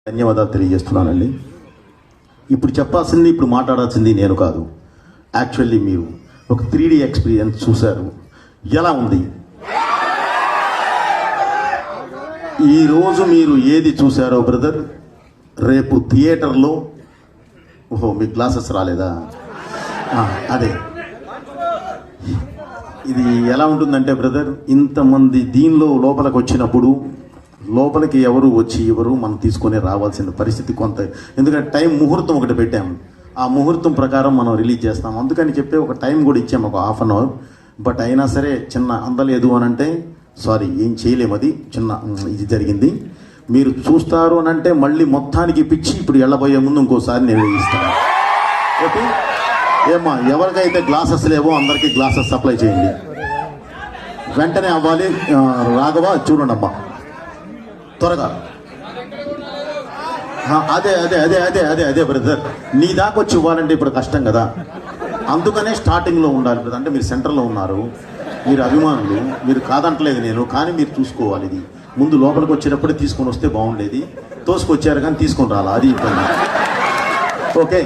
ధన్యవాదాలు తెలియజేస్తున్నానండి. ఇప్పుడు చెప్పాల్సింది, ఇప్పుడు మాట్లాడాల్సింది నేను కాదు. యాక్చువల్లీ మీరు ఒక 3D ఎక్స్పీరియన్స్ చూశారు. ఎలా ఉంది? ఈరోజు మీరు ఏది చూశారో బ్రదర్, రేపు థియేటర్లో ఓహో మీ గ్లాసెస్ రాలేదా? అదే ఇది ఎలా ఉంటుందంటే బ్రదర్, ఇంతమంది దీనిలో లోపలికి వచ్చినప్పుడు లోపలికి ఎవరు వచ్చి ఎవరు మనం తీసుకొని రావాల్సిన పరిస్థితి కొంత, ఎందుకంటే టైం ముహూర్తం ఒకటి పెట్టాము, ఆ ముహూర్తం ప్రకారం మనం రిలీజ్ చేస్తాం. అందుకని చెప్పి ఒక టైం కూడా ఇచ్చాము, ఒక ½ అవర్. బట్ అయినా సరే చిన్న అందలేదు అని అంటే సారీ, ఏం చేయలేము, అది చిన్న ఇది జరిగింది. మీరు చూస్తారు అని అంటే మళ్ళీ మొత్తానికి పిచ్చి ఇప్పుడు వెళ్ళబోయే ముందు ఇంకోసారి నేను ఇస్తాను. ఓకే ఏమ్మా, ఎవరికైతే గ్లాసెస్ లేవో అందరికీ గ్లాసెస్ సప్లై చేయండి, వెంటనే అవ్వాలి. రాఘవ చూడండి అమ్మా త్వరగా. అదే అదే అదే అదే అదే అదే బ్రదర్, నీ దాకా వచ్చి ఇవ్వాలంటే ఇప్పుడు కష్టం కదా, అందుకనే స్టార్టింగ్లో ఉండాలి బ్రదర్. అంటే మీరు సెంటర్లో ఉన్నారు, మీరు అభిమానులు, మీరు కాదంటలేదు నేను, కానీ మీరు చూసుకోవాలి. ఇది ముందు లోపలికి వచ్చేటప్పుడే తీసుకొని వస్తే బాగుండేది, తోసుకొచ్చారు కానీ తీసుకొని రాలా, అది ఇబ్బంది. ఓకే